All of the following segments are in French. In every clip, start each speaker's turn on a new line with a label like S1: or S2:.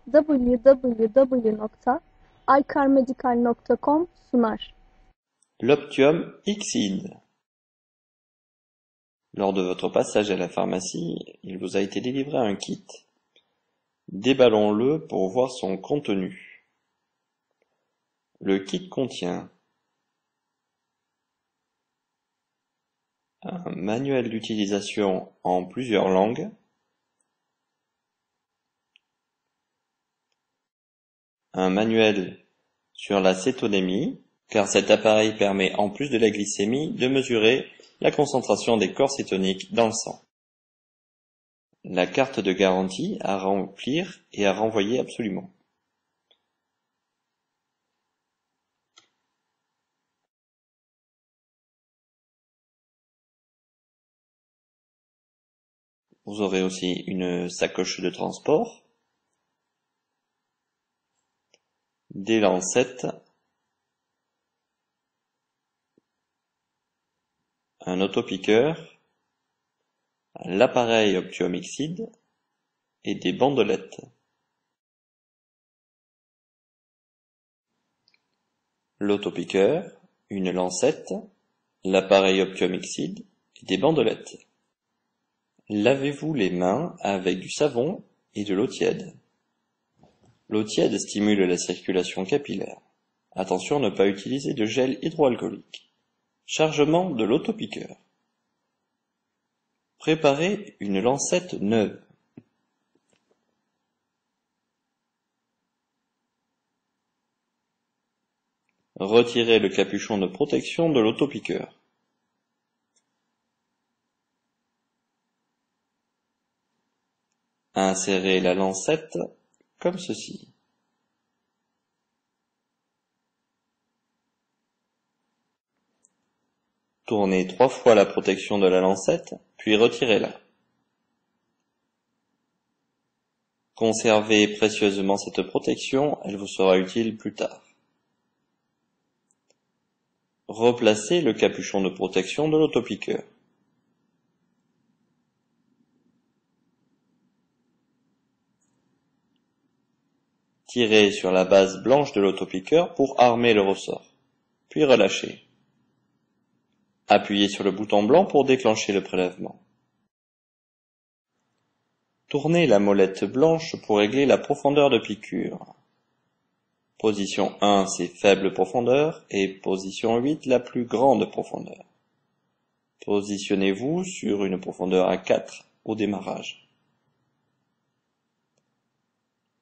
S1: www.aykarmedical.com sunar.
S2: L'Optium Xide. Lors de votre passage à la pharmacie, il vous a été délivré un kit. Déballons-le pour voir son contenu. Le kit contient un manuel d'utilisation en plusieurs langues, un manuel sur la cétonémie, car cet appareil permet, en plus de la glycémie, de mesurer la concentration des corps cétoniques dans le sang. La carte de garantie à remplir et à renvoyer absolument. Vous aurez aussi une sacoche de transport, des lancettes, un autopiqueur, l'appareil Optium Xide et des bandelettes. L'autopiqueur, une lancette, l'appareil Optium Xide et des bandelettes. Lavez-vous les mains avec du savon et de l'eau tiède. L'eau tiède stimule la circulation capillaire. Attention à ne pas utiliser de gel hydroalcoolique. Chargement de l'autopiqueur. Préparez une lancette neuve. Retirez le capuchon de protection de l'autopiqueur. Insérez la lancette comme ceci. Tournez 3 fois la protection de la lancette, puis retirez-la. Conservez précieusement cette protection, elle vous sera utile plus tard. Replacez le capuchon de protection de l'autopiqueur. Tirez sur la base blanche de l'autopiqueur pour armer le ressort, puis relâchez. Appuyez sur le bouton blanc pour déclencher le prélèvement. Tournez la molette blanche pour régler la profondeur de piqûre. Position 1, c'est faible profondeur, et position 8, la plus grande profondeur. Positionnez-vous sur une profondeur à 4 au démarrage.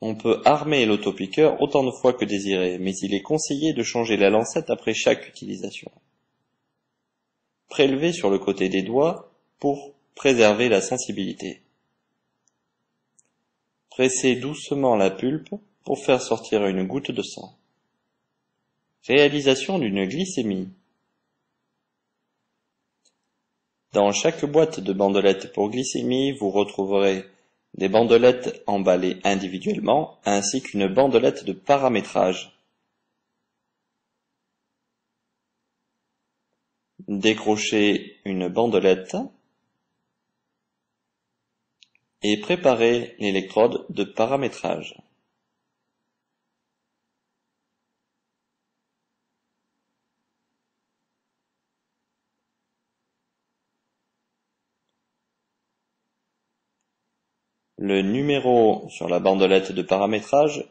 S2: On peut armer l'autopiqueur autant de fois que désiré, mais il est conseillé de changer la lancette après chaque utilisation. Prélevez sur le côté des doigts pour préserver la sensibilité. Pressez doucement la pulpe pour faire sortir une goutte de sang. Réalisation d'une glycémie. Dans chaque boîte de bandelettes pour glycémie, vous retrouverez des bandelettes emballées individuellement, ainsi qu'une bandelette de paramétrage. Décrochez une bandelette et préparez l'électrode de paramétrage. Le numéro sur la bandelette de paramétrage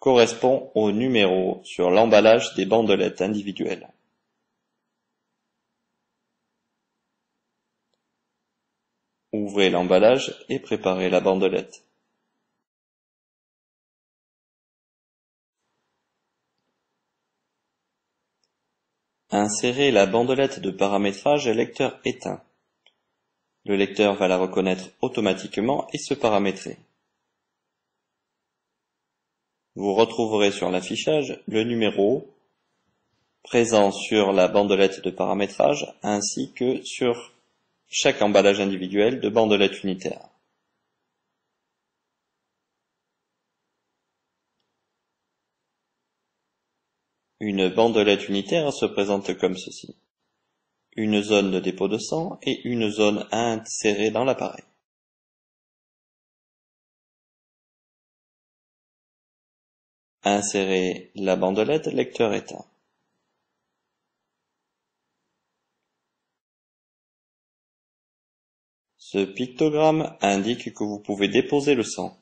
S2: correspond au numéro sur l'emballage des bandelettes individuelles. Ouvrez l'emballage et préparez la bandelette. Insérez la bandelette de paramétrage à lecteur éteint. Le lecteur va la reconnaître automatiquement et se paramétrer. Vous retrouverez sur l'affichage le numéro présent sur la bandelette de paramétrage ainsi que sur chaque emballage individuel de bandelette unitaire. Une bandelette unitaire se présente comme ceci. Une zone de dépôt de sang et une zone à insérer dans l'appareil. Insérez la bandelette lecteur éteint. Ce pictogramme indique que vous pouvez déposer le sang.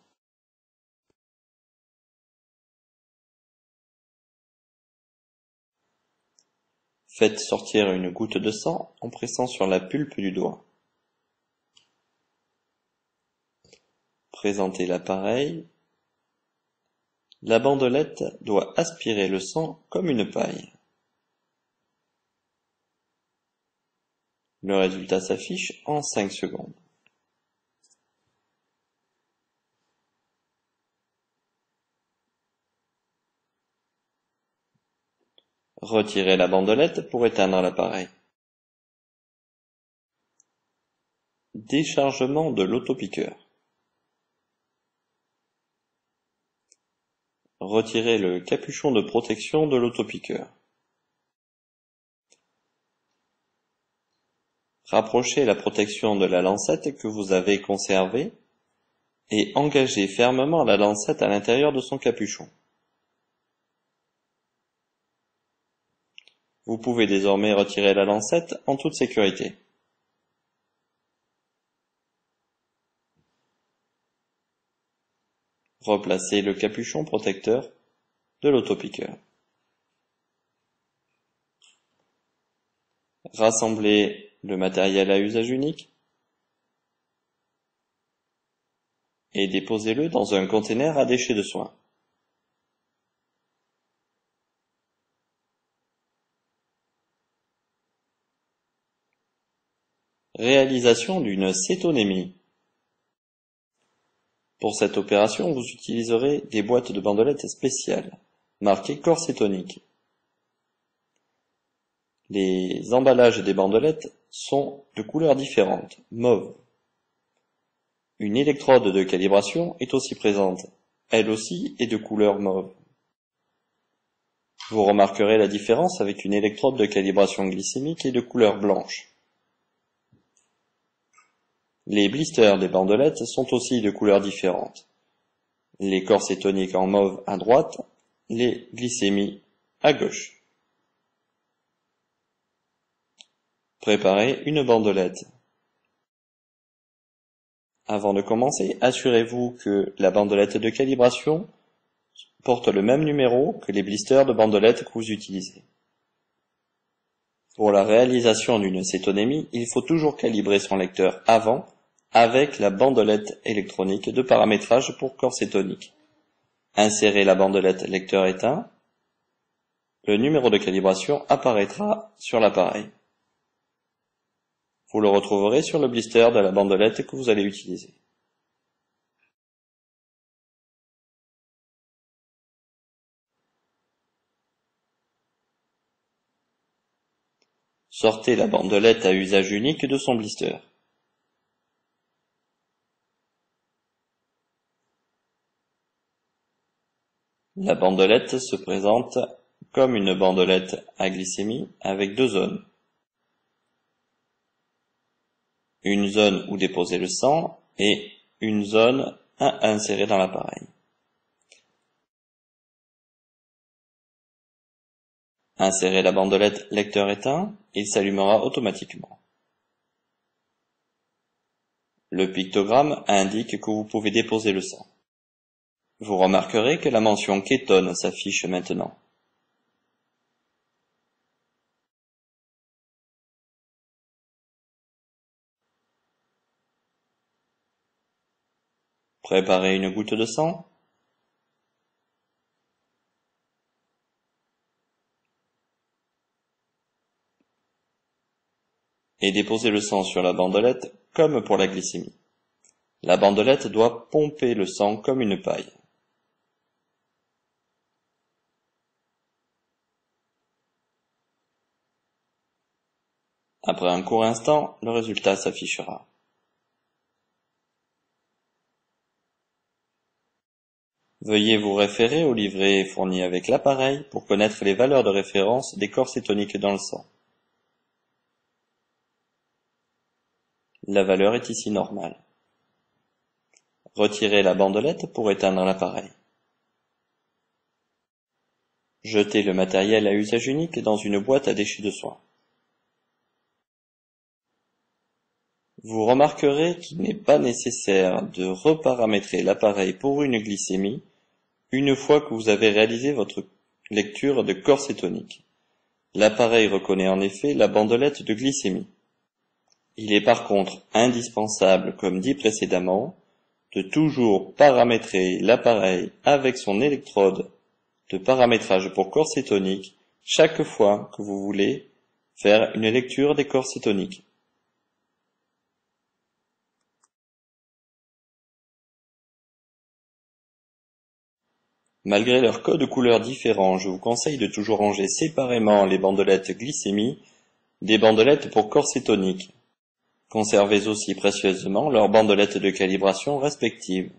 S2: Faites sortir une goutte de sang en pressant sur la pulpe du doigt. Présentez l'appareil. La bandelette doit aspirer le sang comme une paille. Le résultat s'affiche en 5 secondes. Retirez la bandelette pour éteindre l'appareil. Déchargement de l'autopiqueur. Retirez le capuchon de protection de l'autopiqueur. Rapprochez la protection de la lancette que vous avez conservée et engagez fermement la lancette à l'intérieur de son capuchon. Vous pouvez désormais retirer la lancette en toute sécurité. Replacez le capuchon protecteur de l'autopiqueur. Rassemblez le matériel à usage unique et déposez-le dans un conteneur à déchets de soins. Réalisation d'une cétonémie. Pour cette opération, vous utiliserez des boîtes de bandelettes spéciales, marquées corps cétonique. Les emballages des bandelettes sont de couleurs différentes, mauve. Une électrode de calibration est aussi présente, elle aussi est de couleur mauve. Vous remarquerez la différence avec une électrode de calibration glycémique et de couleur blanche. Les blisters des bandelettes sont aussi de couleurs différentes. Les corps cétoniques en mauve à droite, les glycémies à gauche. Préparez une bandelette. Avant de commencer, assurez-vous que la bandelette de calibration porte le même numéro que les blisters de bandelettes que vous utilisez. Pour la réalisation d'une cétonémie, il faut toujours calibrer son lecteur avant avec la bandelette électronique de paramétrage pour corps cétonique. Insérez la bandelette lecteur éteint. Le numéro de calibration apparaîtra sur l'appareil. Vous le retrouverez sur le blister de la bandelette que vous allez utiliser. Sortez la bandelette à usage unique de son blister. La bandelette se présente comme une bandelette à glycémie avec deux zones. Une zone où déposer le sang et une zone à insérer dans l'appareil. Insérez la bandelette lecteur éteint, il s'allumera automatiquement. Le pictogramme indique que vous pouvez déposer le sang. Vous remarquerez que la mention kétone s'affiche maintenant. Préparez une goutte de sang. Et déposez le sang sur la bandelette comme pour la glycémie. La bandelette doit pomper le sang comme une paille. Après un court instant, le résultat s'affichera. Veuillez vous référer au livret fourni avec l'appareil pour connaître les valeurs de référence des corps cétoniques dans le sang. La valeur est ici normale. Retirez la bandelette pour éteindre l'appareil. Jetez le matériel à usage unique dans une boîte à déchets de soins. Vous remarquerez qu'il n'est pas nécessaire de reparamétrer l'appareil pour une glycémie une fois que vous avez réalisé votre lecture de corps cétonique. L'appareil reconnaît en effet la bandelette de glycémie. Il est par contre indispensable, comme dit précédemment, de toujours paramétrer l'appareil avec son électrode de paramétrage pour corps cétonique chaque fois que vous voulez faire une lecture des corps cétoniques. Malgré leurs codes couleurs différents, je vous conseille de toujours ranger séparément les bandelettes glycémie des bandelettes pour corps cétonique. Conservez aussi précieusement leurs bandelettes de calibration respectives.